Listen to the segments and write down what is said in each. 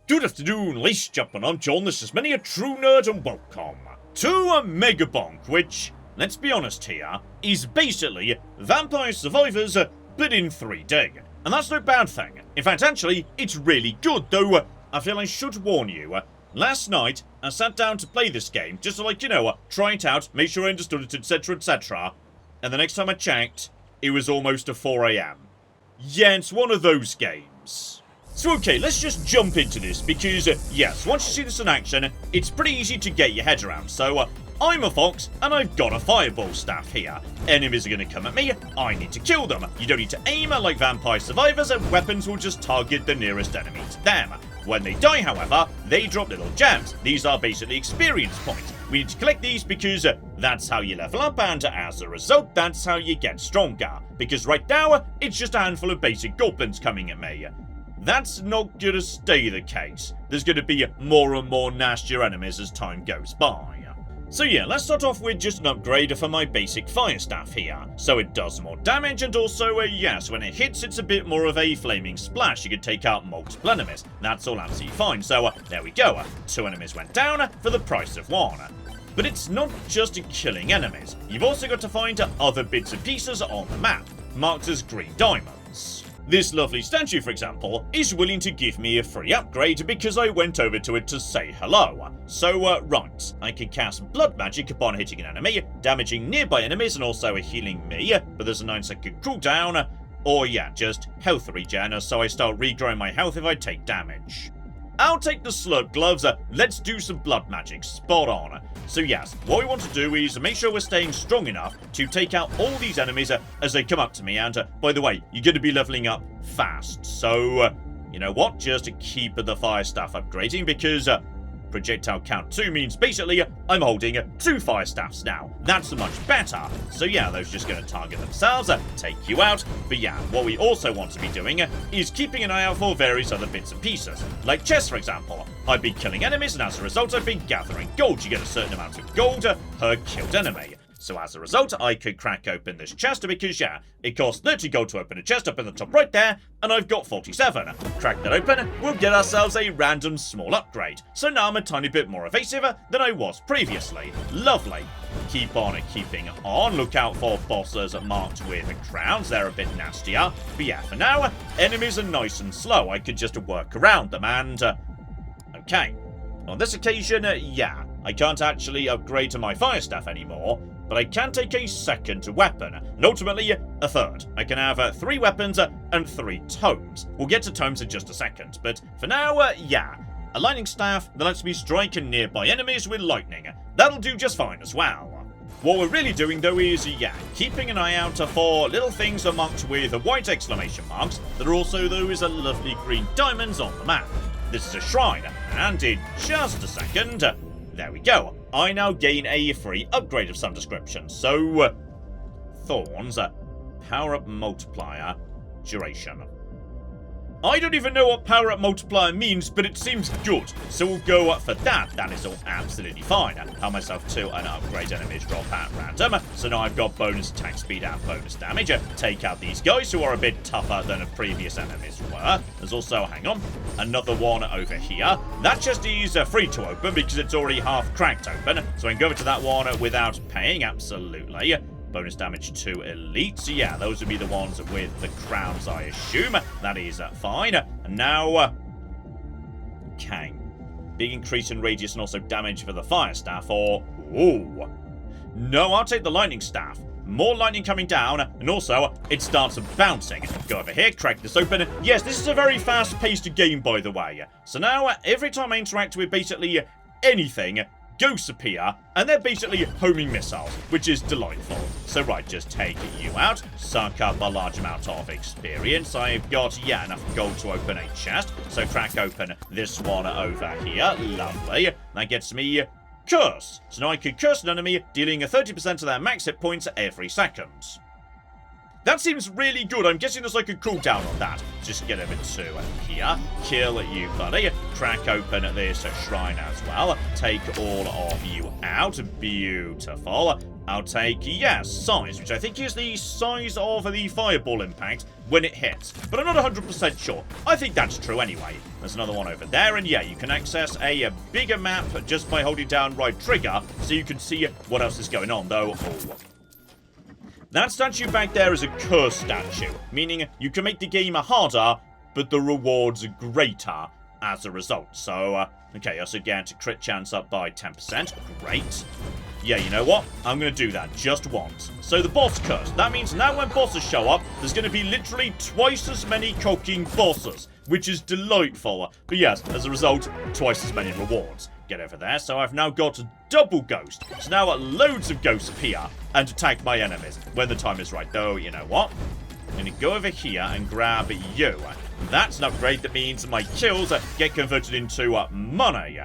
Good afternoon, ladies and gentlemen, I'm John, this is many a true nerd, and welcome to a Megabonk, which, let's be honest here, is basically Vampire Survivors, but in 3D. And that's no bad thing. In fact, actually, it's really good, though I feel I should warn you. Last night, I sat down to play this game, just to, like, try it out, make sure I understood it, etc, etc. And the next time I checked, it was almost 4 AM. Yeah, it's one of those games. So okay, let's just jump into this, because, yes, once you see this in action, it's pretty easy to get your head around. So, I'm a fox, and I've got a fireball staff here. Enemies are going to come at me, I need to kill them. You don't need to aim like Vampire Survivors, and weapons will just target the nearest enemy to them. When they die, however, they drop little gems. These are basically experience points. We need to collect these because that's how you level up, and as a result, that's how you get stronger. Because right now, it's just a handful of basic goblins coming at me. That's not gonna stay the case. There's gonna be more and more nastier enemies as time goes by. So yeah, let's start off with just an upgrade for my basic fire staff here. So it does more damage, and also, yes, when it hits, it's a bit more of a flaming splash. You can take out multiple enemies. That's all absolutely fine. So there we go. 2 enemies went down for the price of 1. But it's not just killing enemies. You've also got to find other bits and pieces on the map, marked as green diamonds. This lovely statue, for example, is willing to give me a free upgrade because I went over to it to say hello. So, right, I can cast blood magic upon hitting an enemy, damaging nearby enemies and also healing me, but there's a 9-second cooldown, or yeah, just health regen, so I start regrowing my health if I take damage. I'll take the slurp gloves, let's do some blood magic, spot on. So yes, what we want to do is make sure we're staying strong enough to take out all these enemies as they come up to me, and by the way, you're going to be leveling up fast, so you know what, just keep the fire staff upgrading, because projectile count 2 means basically I'm holding 2 fire staffs now. That's much better. So yeah, those are just going to target themselves, take you out. But yeah, what we also want to be doing is keeping an eye out for various other bits and pieces. Like chests, for example. I've been killing enemies, and as a result, I've been gathering gold. You get a certain amount of gold per killed enemy. So as a result, I could crack open this chest because, yeah, it costs 30 gold to open a chest up in the top right there, and I've got 47. Crack that open, we'll get ourselves a random small upgrade. So now I'm a tiny bit more evasive than I was previously. Lovely. Keep on keeping on. Look out for bosses marked with crowns. They're a bit nastier. But yeah, for now, enemies are nice and slow. I could just work around them, and okay. On this occasion, yeah, I can't actually upgrade to my fire staff anymore, but I can take a second weapon, and ultimately a third. I can have 3 weapons and 3 tomes. We'll get to tomes in just a second, but for now, yeah, a lightning staff that lets me strike nearby enemies with lightning. That'll do just fine as well. What we're really doing, though, is, yeah, keeping an eye out for little things marked with white exclamation marks that are also those lovely green diamonds on the map. This is a shrine, and in just a second, there we go. I now gain a free upgrade of some description. So, thorns, power-up multiplier, duration. I don't even know what power-up multiplier means, but it seems good. So we'll go for that. That is all absolutely fine. Help myself to an upgrade enemies drop at random. So now I've got bonus attack speed and bonus damage. Take out these guys who are a bit tougher than previous enemies were. There's also, hang on, another one over here. That chest is free to open because it's already half cracked open. So I can go over to that one without paying, absolutely. Bonus damage to elites. So yeah, those would be the ones with the crowns, I assume. That is fine. And now, okay. Big increase in radius and also damage for the fire staff, or, ooh. No, I'll take the lightning staff. More lightning coming down, and also, it starts bouncing. Go over here, crack this open. Yes, this is a very fast-paced game, by the way. So now, every time I interact with basically anything, ghosts appear, and they're basically homing missiles, which is delightful. So right, just take you out, suck up a large amount of experience. I've got, yeah, enough gold to open a chest, so crack open this one over here. Lovely. That gets me curse. So now I can curse an enemy, dealing 30% of their max hit points every second. That seems really good. I'm guessing there's like a cooldown on that. Just get over to here. Kill you, buddy. Crack open this shrine as well. Take all of you out. Beautiful. I'll take, yes, size, which I think is the size of the fireball impact when it hits. But I'm not 100% sure. I think that's true anyway. There's another one over there, and yeah, you can access a bigger map just by holding down right trigger, so you can see what else is going on, though. Oh. That statue back there is a curse statue, meaning you can make the game harder, but the rewards are greater as a result. So, okay, I also get crit chance up by 10%. Great. Yeah, you know what? I'm going to do that just once. So the boss curse. That means now when bosses show up, there's going to be literally twice as many coking bosses, which is delightful. But yes, as a result, twice as many rewards. Get over there. So I've now got a double ghost. So now loads of ghosts appear and attack my enemies when the time is right. Though, you know what? I'm going to go over here and grab you. That's an upgrade that means my kills get converted into money.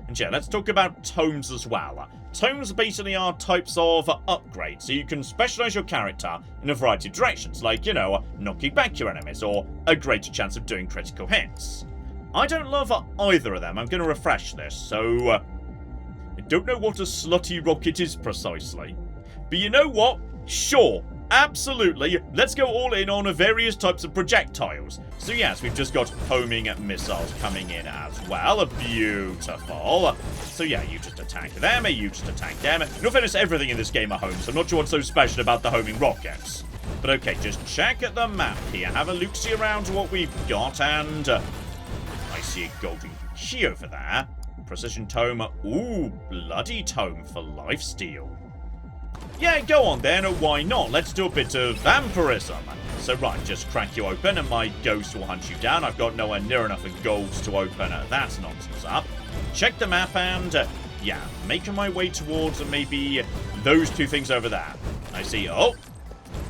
And yeah, let's talk about tomes as well. Tomes basically are types of upgrades, so you can specialize your character in a variety of directions, like, you know, knocking back your enemies, or a greater chance of doing critical hits. I don't love either of them. I'm going to refresh this, so I don't know what a slutty rocket is precisely. But you know what? Sure. Absolutely, let's go all in on various types of projectiles. So yes, we've just got homing missiles coming in as well. Beautiful. So yeah, you just attack them, you just attack them. In all fairness, everything in this game are homes, so I'm not sure what's so special about the homing rockets. But okay, just check at the map here, have a look-see around what we've got, and I see a golden key over there. Precision tome, ooh, bloody tome for lifesteal. Yeah, go on then, why not? Let's do a bit of vampirism. So right, just crack you open and my ghost will hunt you down. I've got nowhere near enough of golds to open that nonsense up. Check the map and, yeah, making my way towards maybe those two things over there. I see, oh,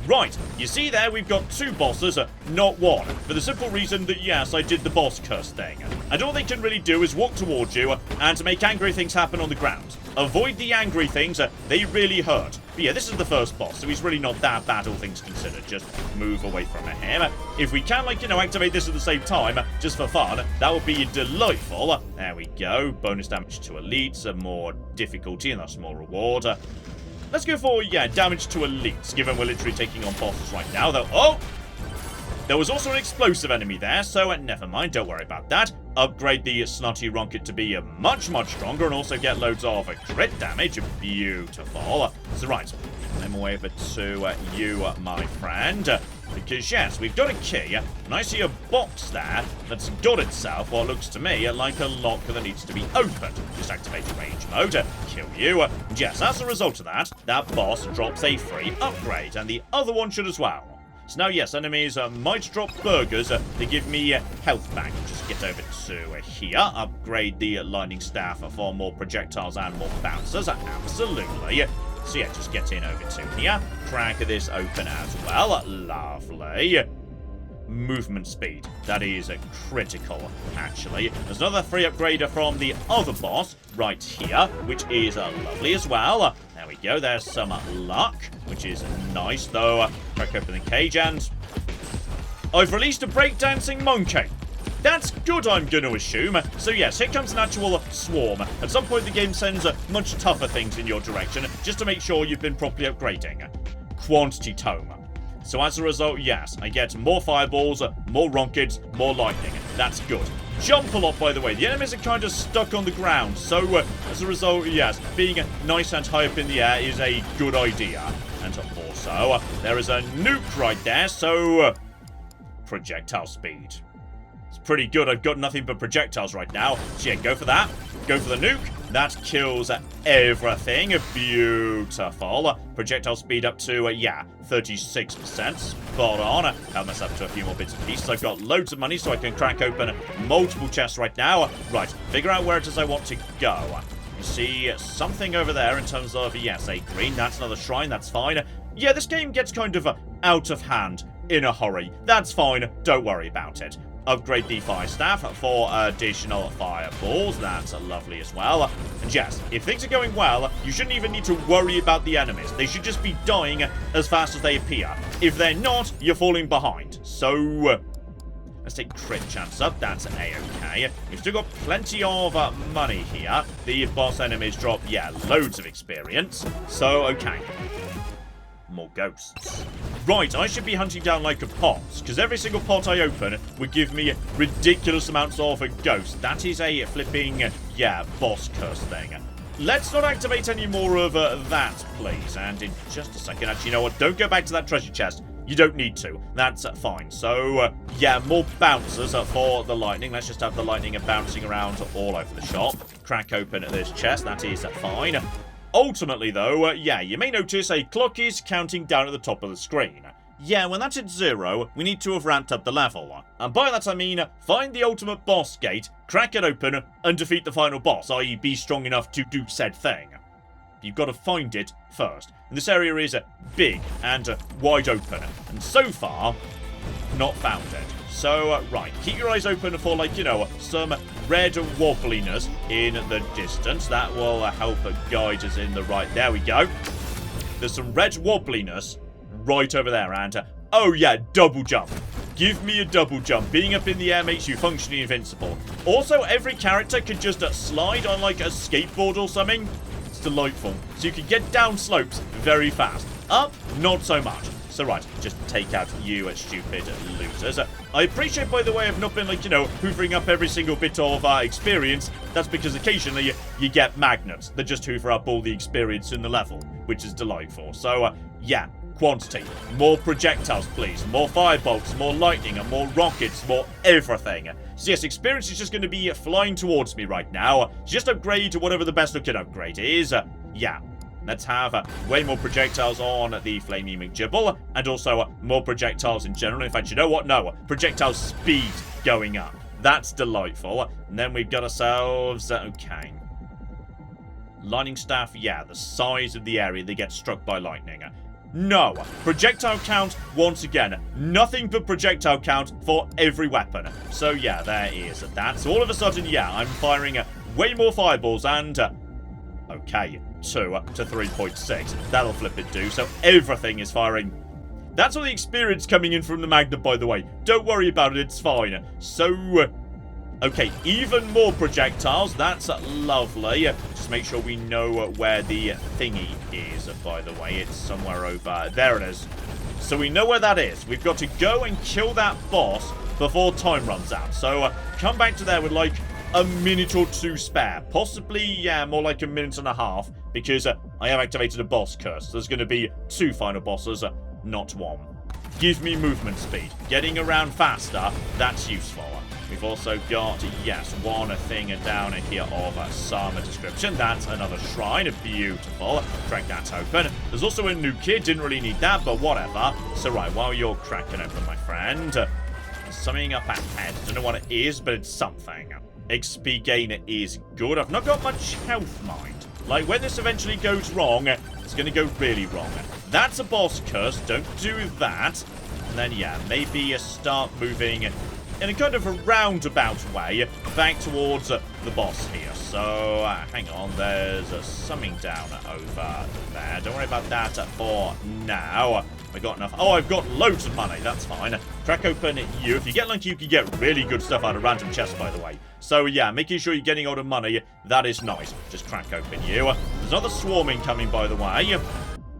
right, you see there, we've got two bosses, not one, for the simple reason that, yes, I did the boss curse thing. And all they can really do is walk towards you and make angry things happen on the ground. Avoid the angry things, they really hurt. But yeah, this is the first boss, so he's really not that bad, all things considered. Just move away from him. If we can, like, you know, activate this at the same time, just for fun, that would be delightful. There we go. Bonus damage to elites, more difficulty, and that's more reward. Let's go for, yeah, damage to elites, given we're literally taking on bosses right now, though. Oh! There was also an explosive enemy there, so never mind, don't worry about that. Upgrade the snotty rocket to be much, much stronger, and also get loads of crit damage. Beautiful. So right, I'm way over to you, my friend. Because yes, we've got a key, and I see a box there that's got itself what looks to me like a lock that needs to be opened. Just activate rage mode, kill you. And yes, as a result of that, that boss drops a free upgrade, and the other one should as well. So now, yes, enemies might drop burgers. They give me health back. Just get over to here. Upgrade the lightning staff for more projectiles and more bouncers. Absolutely. So yeah, just get in over to here. Crack this open as well. Lovely. Movement speed. That is critical, actually. There's another free upgrade from the other boss right here, which is lovely as well. There we go. There's some luck, which is nice, though. Crack open the cage, and I've released a breakdancing monkey. That's good, I'm going to assume. So yes, here comes an actual swarm. At some point, the game sends much tougher things in your direction, just to make sure you've been properly upgrading. Quantity tome. So as a result, yes, I get more fireballs, more rockets, more lightning. That's good. Jump a lot, by the way. The enemies are kind of stuck on the ground. So as a result, yes, being nice and high up in the air is a good idea. And also, there is a nuke right there, so projectile speed. It's pretty good. I've got nothing but projectiles right now. So yeah, go for that. Go for the nuke. That kills everything. Beautiful. Projectile speed up to, yeah, 36%. Spot on. I'll mess up to a few more bits and pieces. I've got loads of money, so I can crack open multiple chests right now. Right, figure out where it is I want to go. You see something over there in terms of, yes, a green. That's another shrine. That's fine. Yeah, this game gets kind of out of hand in a hurry. That's fine. Don't worry about it. Upgrade the fire staff for additional fireballs. That's lovely as well. And yes, if things are going well, you shouldn't even need to worry about the enemies. They should just be dying as fast as they appear. If they're not, you're falling behind. So Let's take crit chance up. That's A-okay. We've still got plenty of money here. The boss enemies drop, yeah, loads of experience. So, okay. More ghosts. Right, I should be hunting down like a pot, because every single pot I open would give me ridiculous amounts of a ghost. That is a flipping, yeah, boss curse thing. Let's not activate any more of that, please. And in just a second, actually, you know what? Don't go back to that treasure chest. You don't need to. That's fine. So, yeah, more bouncers for the lightning. Let's just have the lightning bouncing around all over the shop. Crack open this chest. That is fine. Ultimately, though, yeah, you may notice a clock is counting down at the top of the screen. Yeah, when that's at 0, we need to have ramped up the level. And by that I mean, find the ultimate boss gate, crack it open, and defeat the final boss, i.e. be strong enough to do said thing. You've got to find it first. And this area is big and wide open. And so far, not found it. So, right, keep your eyes open for, like, you know, some red wobbliness in the distance. That will help guide us in the right... There we go. There's some red wobbliness right over there. And, oh, yeah, double jump. Give me a double jump. Being up in the air makes you functionally invincible. Also, every character could just slide on, like, a skateboard or something. It's delightful. So you can get down slopes very fast. Up, not so much. So right, just take out you stupid losers. I appreciate, by the way, I've not been, like, you know, hoovering up every single bit of experience. That's because occasionally you get magnets that just hoover up all the experience in the level, which is delightful. So, yeah, quantity. More projectiles, please. More firebolts, more lightning, and more rockets, more everything. So yes, experience is just going to be flying towards me right now. Just upgrade to whatever the best looking upgrade is. Yeah. Let's have way more projectiles on the Flaming McGibble, and also more projectiles in general. In fact, you know what? No, projectile speed going up. That's delightful. And then we've got ourselves... okay. Lightning staff, yeah, the size of the area they get struck by lightning. No, projectile count, once again, nothing but projectile count for every weapon. So yeah, there is that. So all of a sudden, yeah, I'm firing way more fireballs and... okay, 2 to 3.6. That'll flip it do. So everything is firing. That's all the experience coming in from the magnet, by the way. Don't worry about it, it's fine. So, okay, even more projectiles. That's lovely. Just make sure we know where the thingy is, by the way. It's somewhere over... there it is. So we know where that is. We've got to go and kill that boss before time runs out. So, come back to there with, like, a minute or 2 spare. Possibly, yeah, more like a minute and a half, because I have activated a boss curse. There's going to be 2 final bosses, not 1. Give me movement speed. Getting around faster, that's useful. We've also got, yes, one thing down here of some description. That's another shrine. Beautiful. Crack that open. There's also a new kid. Didn't really need that, but whatever. So, right, while you're cracking open, my friend, there's something up ahead. Don't know what it is, but it's something. XP gain is good. I've not got much health, mind. Like, when this eventually goes wrong, it's going to go really wrong. That's a boss curse. Don't do that. And then, yeah, maybe start moving in a kind of a roundabout way back towards the boss here. So, hang on. There's something down over there. Don't worry about that for now. I got enough. Oh, I've got loads of money. That's fine. Crack open you. If you get lucky, you can get really good stuff out of random chests, by the way. So, yeah, making sure you're getting all the money. That is nice. Just crack open you. There's another swarming coming, by the way.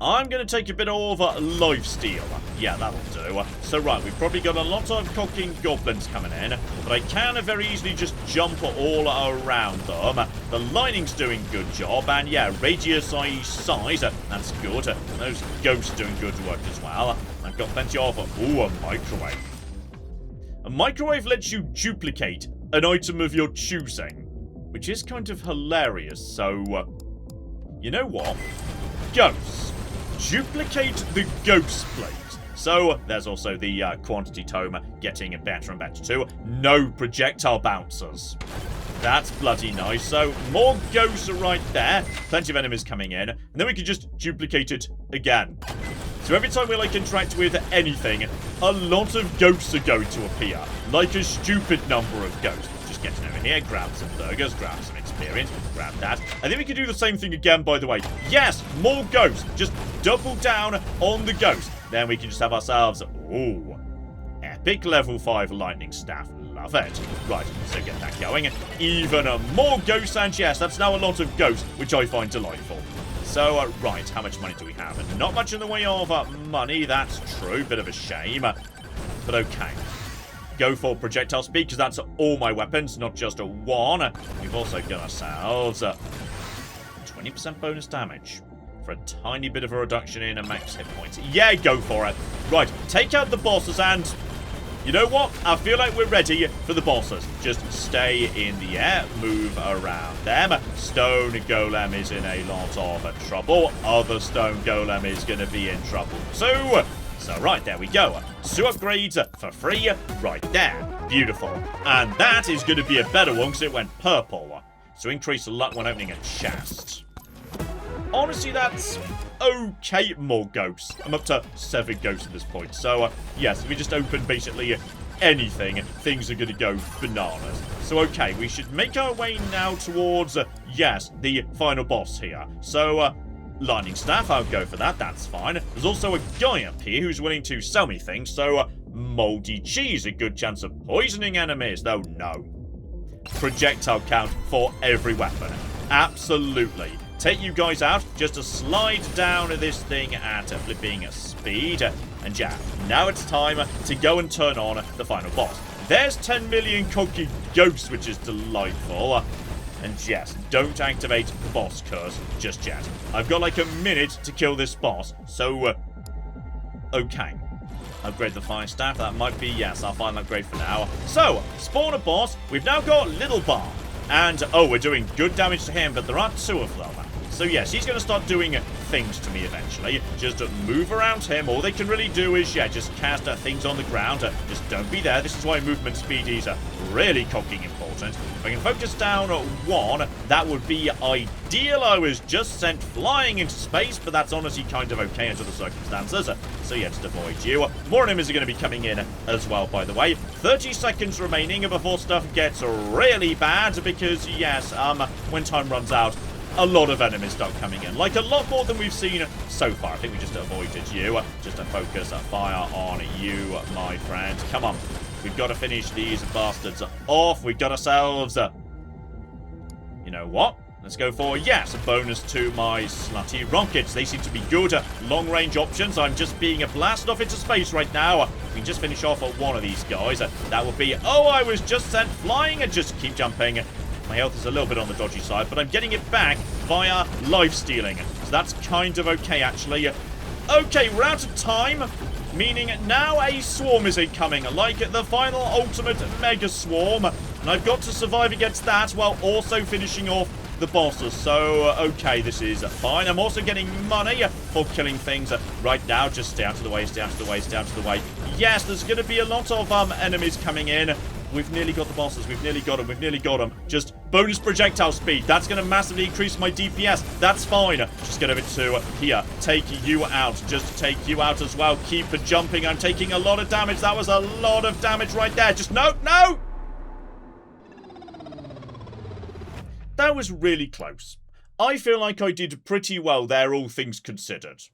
I'm going to take a bit of lifesteal. Yeah, that'll do. So, right, we've probably got a lot of cocking goblins coming in, but I can very easily just jump all around them. The lightning's doing good job, and yeah, radius size, that's good. Those ghosts doing good work as well. I've got plenty of... ooh, a microwave. A microwave lets you duplicate an item of your choosing, which is kind of hilarious. So, you know what? Ghosts. Duplicate the ghost, please. So, there's also the quantity tome getting better and better too. No projectile bouncers. That's bloody nice. So, more ghosts are right there. Plenty of enemies coming in. And then we can just duplicate it again. So every time we, like, interact with anything, a lot of ghosts are going to appear. Like a stupid number of ghosts. Just getting over here, grab some burgers, grab some experience, grab that. I think we can do the same thing again, by the way. Yes, more ghosts. Just double down on the ghost. Then we can just have ourselves, ooh, epic. epic level 5 lightning staff. Love it. Right, so get that going. Even more ghosts, and yes, that's now a lot of ghosts, which I find delightful. So, right, how much money do we have? Not much in the way of money, that's true. Bit of a shame. But okay. Go for projectile speed, because that's all my weapons, not just a one. We've also got ourselves 20% bonus damage for a tiny bit of a reduction in a max hit points. Yeah, go for it. Right, take out the bosses, and you know what? I feel like we're ready for the bosses. Just stay in the air, move around them. Stone Golem is in a lot of trouble. Other Stone Golem is going to be in trouble too. So right, there we go. 2 upgrades for free right there. Beautiful. And that is going to be a better one because it went purple. So increase the luck when opening a chest. Honestly, that's okay. More ghosts. I'm up to 7 ghosts at this point. So, yes, if we just open basically anything, things are going to go bananas. So, okay, we should make our way now towards, yes, the final boss here. So, lightning staff, I'll go for that. That's fine. There's also a guy up here who's willing to sell me things. So, moldy cheese, a good chance of poisoning enemies. Though, no. Projectile count for every weapon. Absolutely. Take you guys out, just to slide down this thing at flipping speed. And yeah, now it's time to go and turn on the final boss. There's 10 million cocky ghosts, which is delightful. And yes, don't activate the boss curse just yet. I've got like a minute to kill this boss, so okay. Upgrade the fire staff, that might be, yes, I'll find that upgrade for now. So, spawn a boss, we've now got Little Bar. And, oh, we're doing good damage to him, but there are 2 of them. So yes, he's going to start doing things to me eventually. Just move around him. All they can really do is, yeah, just cast things on the ground. Just don't be there. This is why movement speed is really cocking important. If I can focus down 1, that would be ideal. I was just sent flying into space, but that's honestly kind of okay under the circumstances. So yeah, just avoid you. More enemies are going to be coming in as well, by the way. 30 seconds remaining before stuff gets really bad because, yes, when time runs out, a lot of enemies start coming in. Like, a lot more than we've seen so far. I think we just avoided you. Just to focus fire on you, my friend. Come on. We've got to finish these bastards off. We've got ourselves... you know what? Let's go for, yes, a bonus to my slutty rockets. They seem to be good long-range options. I'm just being blasted off into space right now. We can just finish off one of these guys. That would be... oh, I was just sent flying, and just keep jumping. My health is a little bit on the dodgy side, but I'm getting it back via life-stealing. So that's kind of okay, actually. Okay, we're out of time, meaning now a swarm is incoming, like the final ultimate mega swarm. And I've got to survive against that while also finishing off the bosses. So, okay, this is fine. I'm also getting money for killing things right now. Just stay out of the way, stay out of the way, stay out of the way. Yes, there's going to be a lot of enemies coming in. We've nearly got the bosses. We've nearly got them. We've nearly got them. Just bonus projectile speed. That's going to massively increase my DPS. That's fine. Just get over to here. Take you out. Just take you out as well. Keep jumping. I'm taking a lot of damage. That was a lot of damage right there. Just no, no! That was really close. I feel like I did pretty well there, all things considered.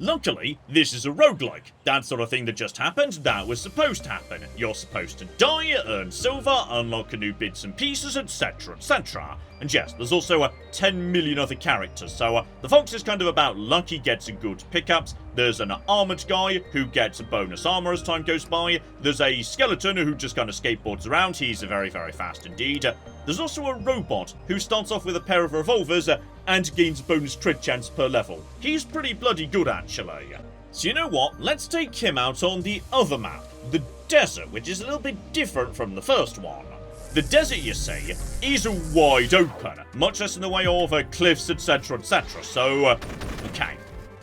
Luckily, this is a roguelike. That sort of thing that just happened, that was supposed to happen. You're supposed to die, earn silver, unlock new bits and pieces, etc, etc. And yes, there's also 10 million other characters, so the Fox is kind of about luck. He gets good pickups. There's an armored guy who gets a bonus armor as time goes by. There's a skeleton who just kind of skateboards around. He's very, very fast indeed. There's also a robot who starts off with a pair of revolvers and gains bonus crit chance per level. He's pretty bloody good, actually. So you know what? Let's take him out on the other map, the desert, which is a little bit different from the first one. The desert, you see, is wide open, much less in the way of cliffs, etc, etc. So, okay,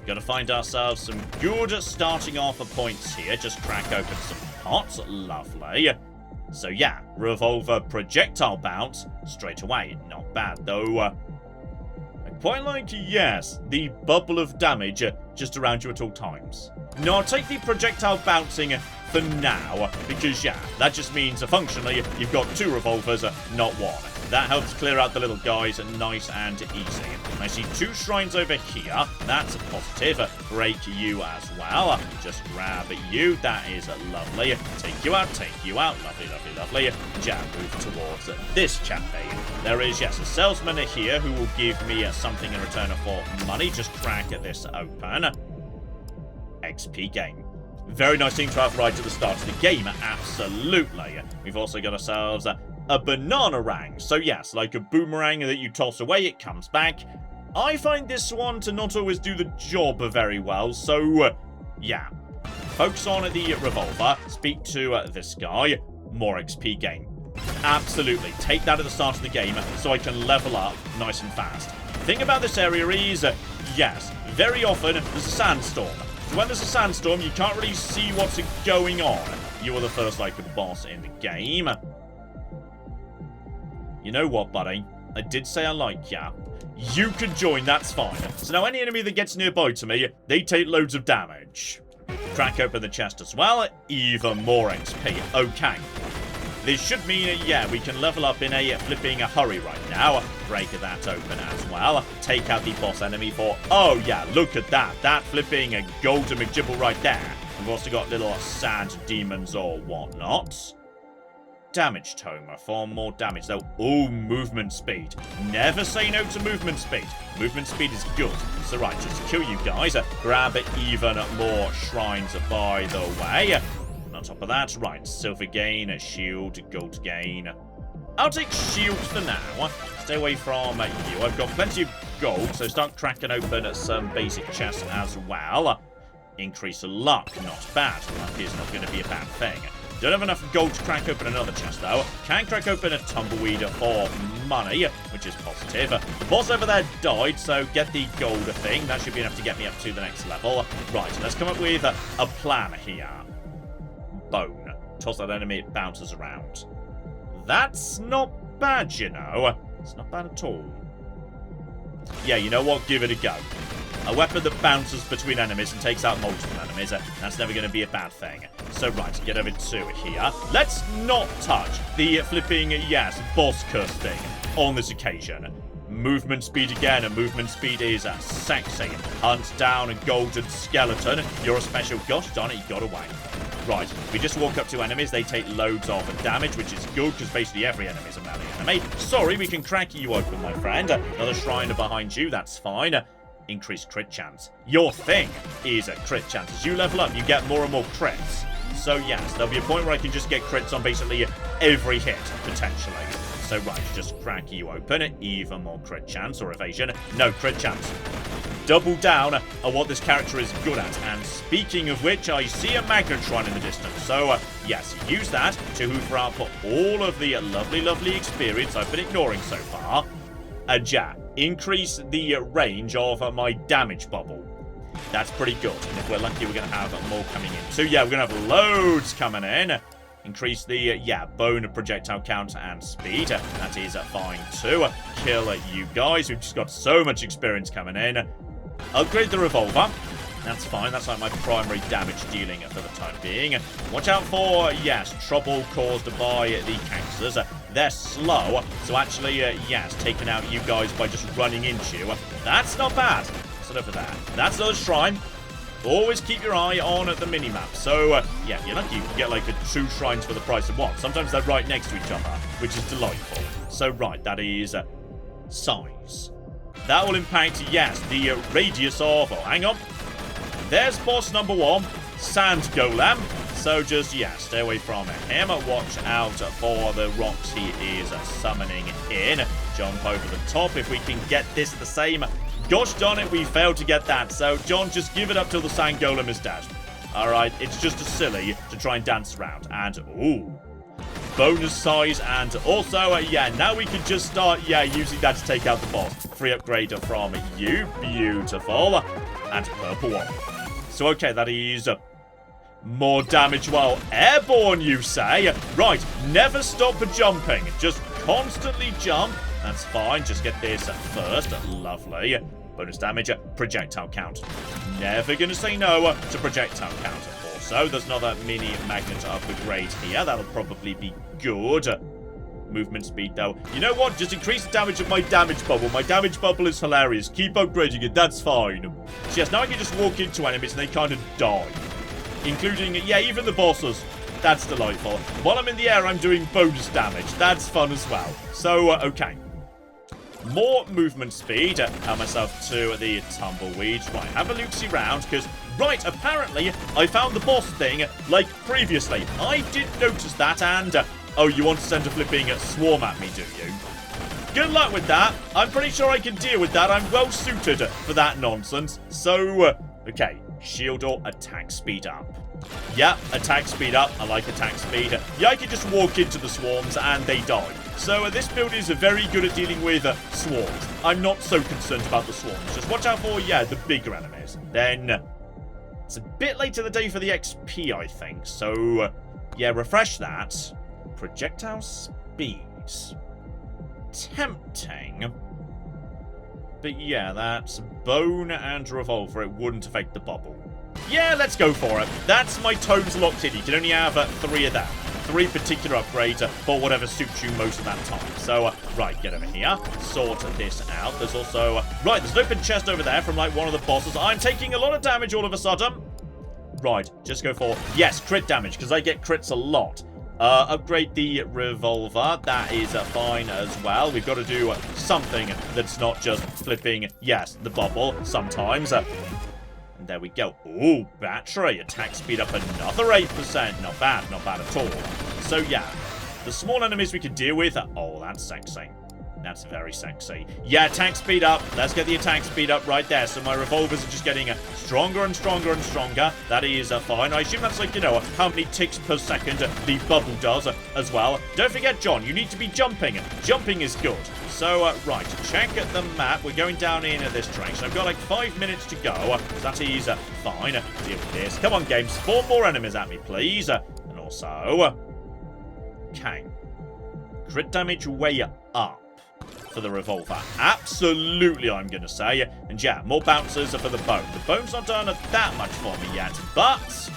gotta find ourselves some good starting off points here. Just crack open some pots, lovely. So yeah, revolver projectile bounce straight away, not bad though. I quite like, yes, the bubble of damage just around you at all times. No, I'll take the projectile bouncing for now, because yeah, that just means functionally you've got 2 revolvers, not 1. That helps clear out the little guys nice and easy. I see 2 shrines over here. That's a positive. Break you as well. Just grab you. That is lovely. Take you out, take you out. Lovely, lovely, lovely. Jab, move towards this chappy. There is, yes, a salesman here who will give me something in return for money. Just crack this open. XP gain. Very nice thing to have right at the start of the game, absolutely. We've also got ourselves a banana rang. So yes, like a boomerang that you toss away, it comes back. I find this one to not always do the job very well, so yeah. Focus on the revolver, speak to this guy, more XP gain. Absolutely, take that at the start of the game so I can level up nice and fast. Thing about this area is, yes, very often there's a sandstorm. So when there's a sandstorm, you can't really see what's going on. You are the first, like, boss in the game. You know what, buddy? I did say I like ya. You can join, that's fine. So now any enemy that gets nearby to me, they take loads of damage. Crack open the chest as well. Even more XP. Okay. This should mean, yeah, we can level up in a flipping hurry right now. Break that open as well. Take out the boss enemy for... Oh, yeah, look at that. That flipping golden McGibble right there. We've also got little sand demons or whatnot. Damage tome for more damage, though. Oh, movement speed. Never say no to movement speed. Movement speed is good. So, right, just kill you guys. Grab even more shrines by the way. On top of that, right, silver gain, shield, gold gain. I'll take shield for now. Stay away from you. I've got plenty of gold, so start cracking open some basic chests as well. Increase luck, not bad. Luck is not going to be a bad thing. Don't have enough gold to crack open another chest, though. Can crack open a tumbleweed for money, which is positive. The boss over there died, so get the gold thing. That should be enough to get me up to the next level. Right, let's come up with a plan here. Bone. Toss that enemy, it bounces around. That's not bad, you know. It's not bad at all. Yeah, you know what? Give it a go. A weapon that bounces between enemies and takes out multiple enemies. That's never going to be a bad thing. So, right, get over to here. Let's not touch the flipping, yes, boss curse thing on this occasion. Movement speed again, and movement speed is sexy. Hunt down a golden skeleton. You're a special. Gosh darn it, you got away. Right, we just walk up to enemies. They take loads of damage, which is good, because basically every enemy is a melee enemy. Sorry, we can crack you open, my friend. Another shrine behind you, that's fine. Increased crit chance. Your thing is a crit chance. As you level up, you get more and more crits. So, yes, there'll be a point where I can just get crits on basically every hit, potentially. So, right, just crack you open. Even more crit chance or evasion. No, crit chance. Double down on what this character is good at. And speaking of which, I see a magnet shrine in the distance. So, yes, use that to hoover up all of the lovely, lovely experience I've been ignoring so far. Increase the range of my damage bubble. That's pretty good. And if we're lucky, we're going to have more coming in. So, yeah, we're going to have loads coming in. Increase the, bone projectile count and speed. That is fine, too. Kill you guys. We've just got so much experience coming in. Upgrade the revolver. That's fine. That's like my primary damage dealing for the time being. Watch out for, yes, trouble caused by the cactuses. They're slow. So actually, yes, taking out you guys by just running into you. That's not bad. What's over there? That's another shrine. Always keep your eye on the minimap. So, yeah, you're lucky you can get like 2 shrines for the price of 1. Sometimes they're right next to each other, which is delightful. So, right, that is size. That will impact, yes, the radius of... Oh, hang on. There's boss number 1, Sand Golem. So just, stay away from him. Watch out for the rocks he is summoning in. Jump over the top if we can get this the same. Gosh darn it, we failed to get that. So, John, just give it up till the Sand Golem is dead. Alright, it's just as silly to try and dance around. And, ooh, bonus size. And also, now we can just start, using that to take out the boss. Free upgrade from you. Beautiful. And purple one. So, okay, that is more damage while airborne, you say? Right, never stop jumping. Just constantly jump. That's fine. Just get this first. Lovely. Bonus damage, projectile count. Never going to say no to projectile count. Also, there's another mini magnet upgrade here. That'll probably be good. movement speed, though. You know what? Just increase the damage of my damage bubble. My damage bubble is hilarious. Keep upgrading it. That's fine. So yes, now I can just walk into enemies and they kind of die. Including, yeah, even the bosses. That's delightful. While I'm in the air, I'm doing bonus damage. That's fun as well. So, okay. More movement speed. Help myself to the tumbleweed. Right, have a look-see round, because, right, apparently, I found the boss thing, like, previously. I did notice that, and, oh, you want to send a flipping swarm at me, do you? Good luck with that. I'm pretty sure I can deal with that. I'm well-suited for that nonsense. So, okay, shield or attack speed up. Yeah, attack speed up. I like attack speed. Yeah, I can just walk into the swarms and they die. So this build is very good at dealing with swarms. I'm not so concerned about the swarms. Just watch out for, yeah, the bigger enemies. Then, it's a bit late in the day for the XP, I think. So, yeah, refresh that. Projectile speeds. Tempting. But yeah, that's bone and revolver. It wouldn't affect the bubble. Yeah, let's go for it. That's my tones locked in. You can only have 3 of that. 3 particular upgrades for whatever suits you most of that time. So, right, get over here. Sort this out. There's also... right, there's an open chest over there from, like, one of the bosses. I'm taking a lot of damage all of a sudden. Right, just go for... yes, crit damage, because I get crits a lot. Upgrade the revolver. That is fine as well. We've got to do something that's not just flipping, yes, the bubble sometimes. And there we go. Ooh, battery. Attack speed up another 8%. Not bad at all. So, yeah. The small enemies we can deal with. Oh, that's sexy. That's very sexy. Yeah, attack speed up. Let's get the attack speed up right there. So my revolvers are just getting stronger and stronger and stronger. That is fine. I assume that's like, you know, how many ticks per second the bubble does as well. Don't forget, John, you need to be jumping. Jumping is good. So, right, check the map. We're going down in this direction. I've got like 5 minutes to go. That is fine. Deal with this. Come on, game. Spawn more enemies at me, please. And also... okay. Crit damage way up for the revolver. Absolutely, I'm going to say. And yeah, more bouncers for the bone. The bone's not done that much for me yet, but...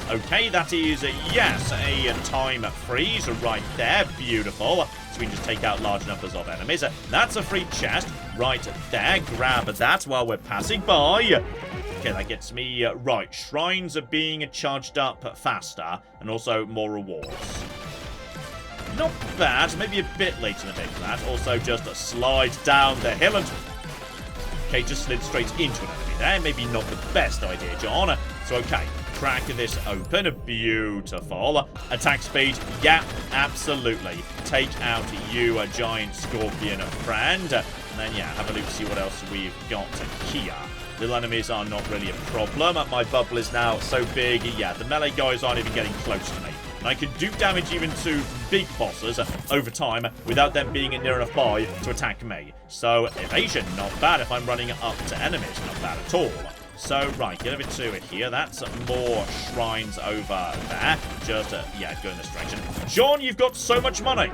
okay, that is, yes, a time freeze right there. Beautiful. So we can just take out large numbers of enemies. That's a free chest right there. Grab that while we're passing by. Okay, that gets me right. Shrines are being charged up faster, and also more rewards. Not bad. Maybe a bit later in the day for that. Also, just a slide down the hill and... okay, just slid straight into an enemy there. Maybe not the best idea, John. So, okay. Crack this open. Beautiful. Attack speed. Yeah, absolutely. Take out you, a giant scorpion friend. And then, yeah, have a look to see what else we've got here. Little enemies are not really a problem. My bubble is now so big. Yeah, the melee guys aren't even getting close to me. And I can do damage even to big bosses over time without them being near enough by to attack me. So, evasion, not bad if I'm running up to enemies. Not bad at all. So, right, get over to it here. That's more shrines over there. Just, yeah, go in this direction. John, you've got so much money.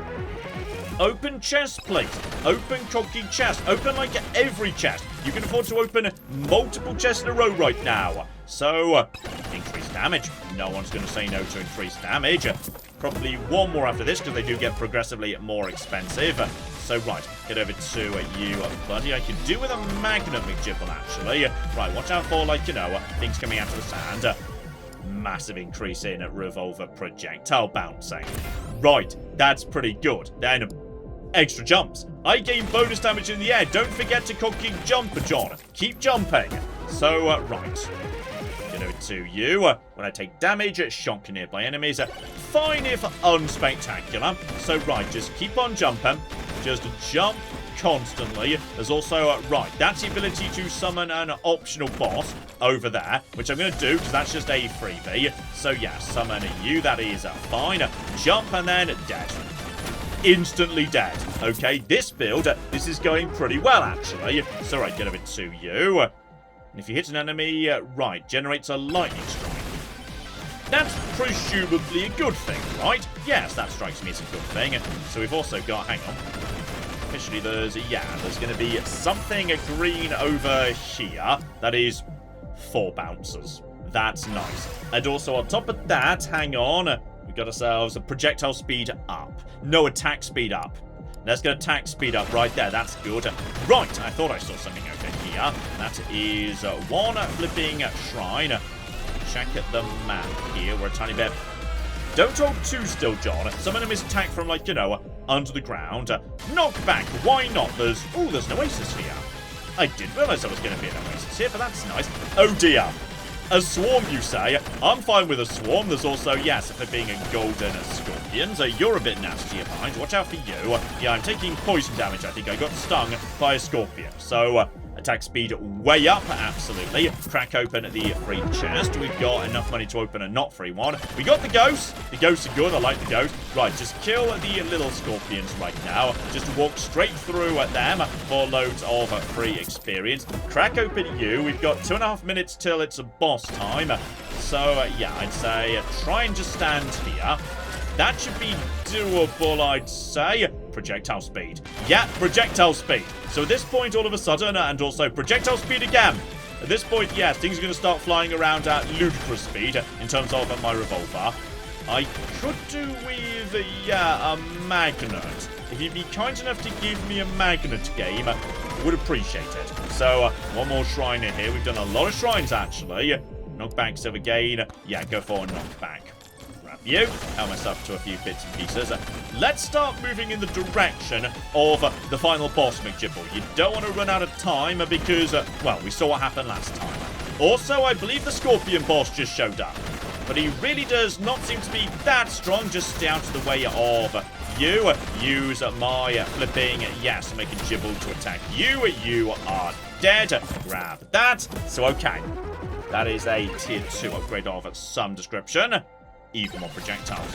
Open chest, please. Open cocky chest. Open, like, every chest. You can afford to open multiple chests in a row right now. So, increase damage. No one's going to say no to increased damage. Probably one more after this, because they do get progressively more expensive. So, right, get over to you, buddy. I could do with a Magnum McGibble, actually. Right, watch out for, like, you know, things coming out of the sand. Massive increase in revolver projectile bouncing. Right, that's pretty good. Then, extra jumps. I gain bonus damage in the air. Don't forget to cocky jump, John. Keep jumping. So, right. Get over to you. When I take damage, shock nearby enemies. Fine if unspectacular. So, right, just keep on jumping. Just jump constantly. There's also, right, that's the ability to summon an optional boss over there, which I'm going to do because that's just a freebie. So, yeah, summon you. That is fine. Jump and then dead. Instantly dead. Okay, this build, this is going pretty well, actually. So, right, get over to you. And if you hit an enemy, right, generates a lightning strike. That's presumably a good thing, right? Yes, that strikes me as a good thing. So we've also got, hang on. Officially, there's going to be something green over here. That is 4 bouncers. That's nice. And also on top of that, hang on. We've got ourselves a projectile speed up. No, attack speed up. Let's get attack speed up right there. That's good. Right, I thought I saw something over here. That is one flipping shrine. Check at the map here. We're a tiny bit... Don't hold too still, John. Some of them is attacked from, like, you know, under the ground. Knockback. Why not? There's an oasis here. I didn't realise there was going to be an oasis here, but that's nice. Oh, dear. A swarm, you say? I'm fine with a swarm. There's also, yes, if it being a golden scorpion. So you're a bit nasty behind. Watch out for you. Yeah, I'm taking poison damage. I think I got stung by a scorpion. So, attack speed way up, absolutely. Crack open the free chest. We've got enough money to open a not free one. We got the ghosts. The ghosts are good. I like the ghost. Right, just kill the little scorpions right now. Just walk straight through them for loads of free experience. Crack open you. We've got 2.5 minutes till it's a boss time. So, yeah, I'd say try and just stand here. That should be doable, I'd say. Projectile speed. Yeah, projectile speed. So at this point, all of a sudden, and also projectile speed again. At this point, yes, things are going to start flying around at ludicrous speed in terms of my revolver. I could do with, yeah, a magnet. If you'd be kind enough to give me a magnet game, I would appreciate it. So, one more shrine in here. We've done a lot of shrines, actually. Knockbacks of again. Yeah, go for a knockback. You. Help myself to a few bits and pieces. Let's start moving in the direction of the final boss, McGibble. You don't want to run out of time because, well, we saw what happened last time. Also, I believe the Scorpion boss just showed up. But he really does not seem to be that strong. Just stay out of the way of you. Use my flipping, yes, making Gibble to attack you. You are dead. Grab that. So, okay. That is a tier 2 upgrade of some description. Even more projectiles.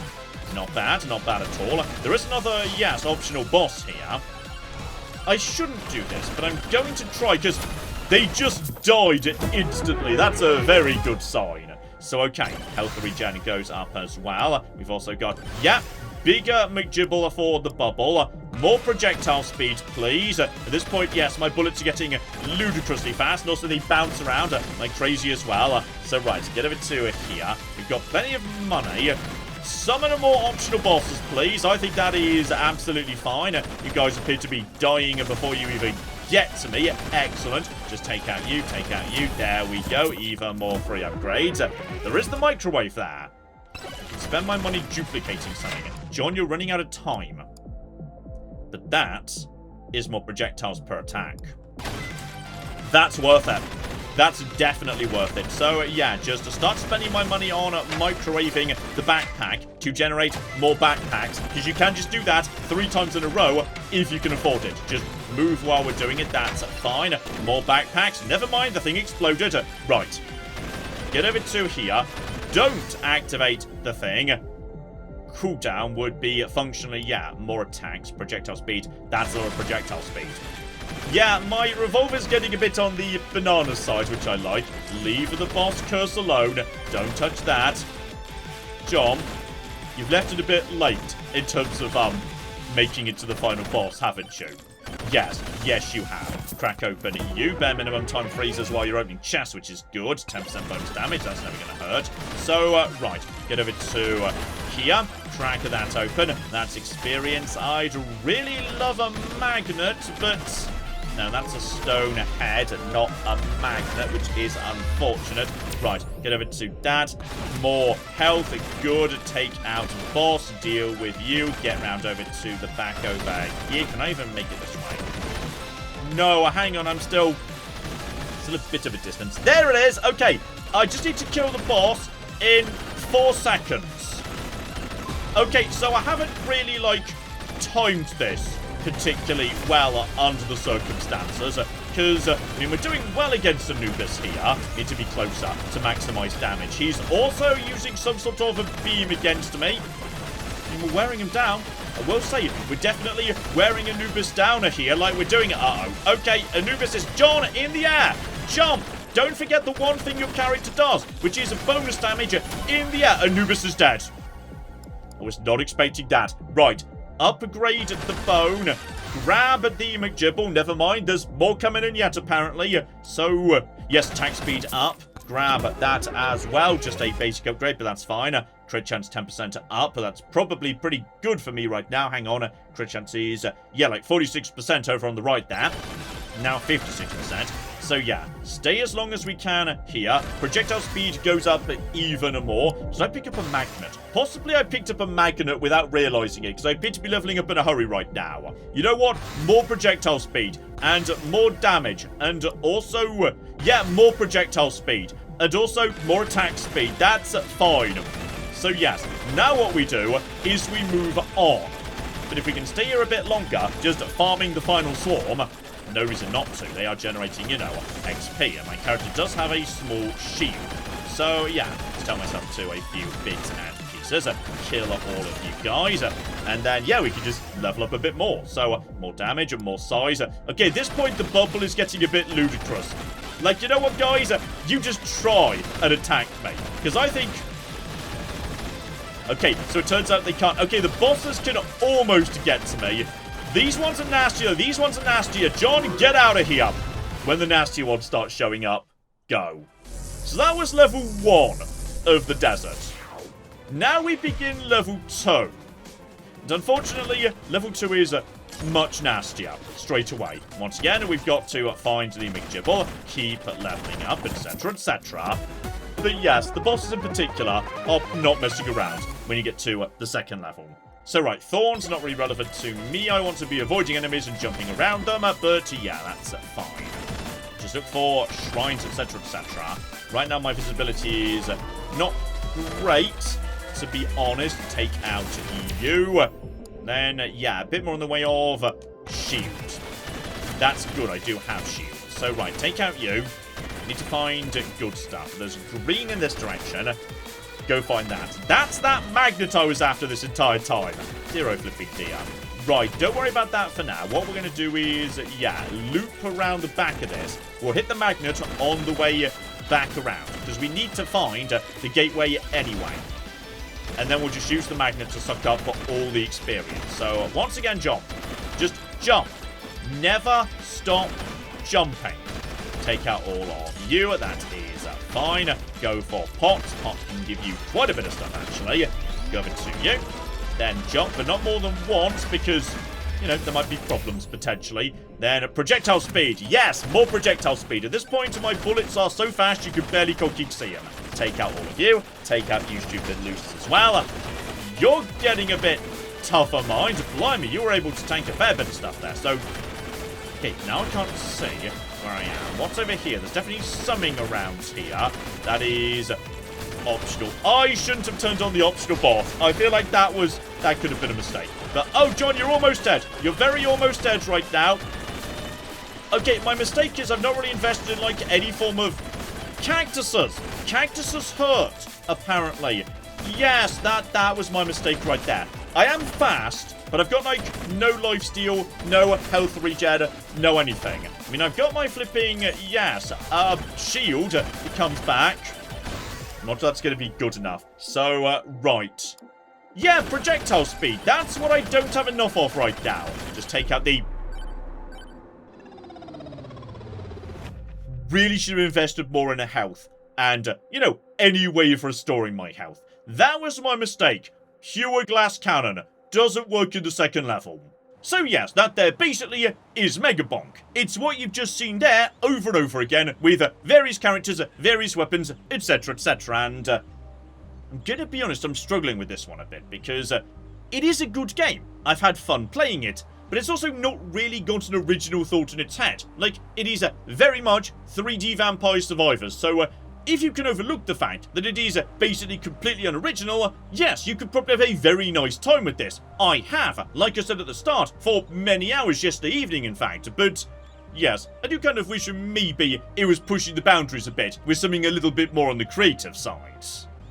Not bad at all. There is another, yes, optional boss here. I shouldn't do this, but I'm going to try, because they just died instantly. That's a very good sign. So, okay, health regen goes up as well. We've also got, yeah, bigger McGibble for the bubble. More projectile speed, please. At this point, yes, my bullets are getting ludicrously fast, and also they bounce around like crazy as well. So, right, get over to here. We've got plenty of money. Summon a more optional bosses, please. I think that is absolutely fine. You guys appear to be dying before you even get to me. Excellent. Just take out you, take out you. There we go. Even more free upgrades. There is the microwave there. I can spend my money duplicating something. John, you're running out of time. But that is more projectiles per attack. That's worth it. That's definitely worth it. So, yeah, just to start spending my money on microwaving the backpack to generate more backpacks, because you can just do that 3 times in a row if you can afford it. Just move while we're doing it. That's fine. More backpacks. Never mind, the thing exploded. Right. Get over to here. Don't activate the thing. Cooldown would be functionally, yeah, more attacks, projectile speed. That's a lot of projectile speed. Yeah, my revolver's getting a bit on the banana side, which I like. Leave the boss curse alone. Don't touch that. John, you've left it a bit late in terms of, making it to the final boss, haven't you? Yes, you have. Crack open you. Bare minimum time freezes while you're opening chests, which is good. 10% bonus damage, that's never going to hurt. So, right, get over to here. Crack that open. That's experience. I'd really love a magnet, but no, that's a stone head, not a magnet, which is unfortunate. Right, get over to that. More health, good. Take out boss, deal with you. Get round over to the back over here. Can I even make it this way? No, hang on, I'm still a bit of a distance. There it is. Okay, I just need to kill the boss in 4 seconds. Okay, so I haven't really, like, timed this particularly well under the circumstances, because, I mean, we're doing well against Anubis here. Need to be closer to maximize damage. He's also using some sort of a beam against me. And we're wearing him down. I will say, we're definitely wearing Anubis down here like we're doing it. Uh-oh. Okay, Anubis is John in the air. Jump. Don't forget the one thing your character does, which is a bonus damage in the air. Anubis is dead. I was not expecting that. Right. Upgrade the bone. Grab the McGibble. Never mind. There's more coming in yet, apparently. So, yes, attack speed up. Grab that as well. Just a basic upgrade, but that's fine. Crit chance 10% up. That's probably pretty good for me right now. Hang on. Crit chance is, yeah, like 46% over on the right there. Now 56%. So yeah, stay as long as we can here. Projectile speed goes up even more. So I pick up a magnet. Possibly I picked up a magnet without realizing it, because I appear to be leveling up in a hurry right now. You know what? More projectile speed and more damage, and also, yeah, more projectile speed and also more attack speed. That's fine. So yes, now what we do is we move on. But if we can stay here a bit longer, just farming the final swarm, no reason not to. They are generating, you know, XP, and my character does have a small shield. So yeah, just tell myself to a few bits and pieces, kill all of you guys, and then yeah, we can just level up a bit more. So more damage and more size. Okay, at this point the bubble is getting a bit ludicrous. Like, you know what, guys? You just try and attack me, because I think... Okay, so it turns out they can't. Okay, the bosses can almost get to me. These ones are nastier. These ones are nastier. John, get out of here. When the nastier ones start showing up, go. So that was level 1 of the desert. Now we begin level 2. And unfortunately, level 2 is much nastier straight away. Once again, we've got to find the McGibble, keep leveling up, etc., etc. But yes, the bosses in particular are not messing around when you get to the second level. So right, thorns are not really relevant to me. I want to be avoiding enemies and jumping around them, but yeah, that's fine. Just look for shrines, etc., etc. Right now, my visibility is not great, to be honest. Take out you. Then, yeah, a bit more in the way of shield. That's good, I do have shield. So right, take out you. Need to find good stuff. There's green in this direction. Go find that. That's that magnet I was after this entire time. Zero flipping deer. Right, don't worry about that for now. What we're going to do is, yeah, loop around the back of this. We'll hit the magnet on the way back around, because we need to find the gateway anyway. And then we'll just use the magnet to suck up all the experience. So, once again, jump. Just jump. Never stop jumping. Take out all of you. That is fine. Go for pot. Pot can give you quite a bit of stuff, actually. Go over to you. Then jump, but not more than once, because, you know, there might be problems, potentially. Then projectile speed. Yes, more projectile speed. At this point, my bullets are so fast, you can barely see them. Take out all of you. Take out you stupid looses as well. You're getting a bit tougher, mind. Blimey, you were able to tank a fair bit of stuff there. So, okay, now I can't see where I am. What's over here? There's definitely something around here that is optional. I shouldn't have turned on the optional boss. I feel like that could have been a mistake. But, oh, John, you're almost dead. You're very almost dead right now. Okay, my mistake is I've not really invested in, like, any form of cactuses. Cactuses hurt, apparently. Yes, that was my mistake right there. I am fast, but I've got, like, no lifesteal, no health regen, no anything. I mean, I've got my flipping, yes, shield. It comes back. Not sure that's going to be good enough. So, right. Yeah, projectile speed. That's what I don't have enough of right now. Just take out the... Really should have invested more in a health. And, you know, any way for restoring my health. That was my mistake. Hewer glass cannon doesn't work in the second level. So yes, that there basically is Megabonk. It's what you've just seen there over and over again with various characters, various weapons, etc, etc. And I'm gonna be honest, I'm struggling with this one a bit because it is a good game. I've had fun playing it, but it's also not really got an original thought in its head. Like, it is very much 3D Vampire Survivors, so if you can overlook the fact that it is basically completely unoriginal, yes, you could probably have a very nice time with this. I have, like I said at the start, for many hours yesterday evening, in fact, but yes, I do kind of wish maybe it was pushing the boundaries a bit with something a little bit more on the creative side.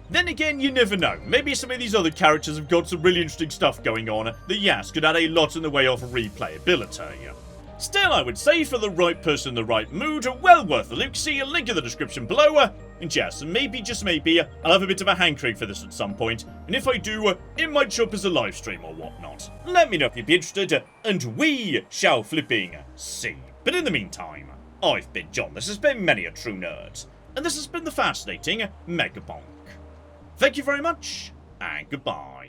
Then again, you never know. Maybe some of these other characters have got some really interesting stuff going on that, yes, could add a lot in the way of replayability. Still, I would say, for the right person in the right mood, well worth a look. See a link in the description below. And yes, maybe, just maybe, I'll have a bit of a hankering for this at some point. And if I do, it might show up as a live stream or whatnot. Let me know if you'd be interested, and we shall flipping see. But in the meantime, I've been John, this has been Many a True Nerd, and this has been the fascinating Megabonk. Thank you very much, and goodbye.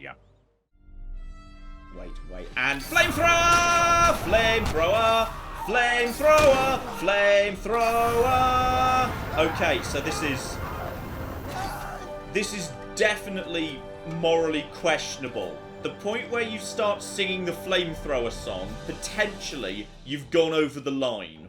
Wait, and flamethrower! Flamethrower! Flamethrower! Flamethrower! Okay, so this is definitely morally questionable. The point where you start singing the flamethrower song, potentially you've gone over the line.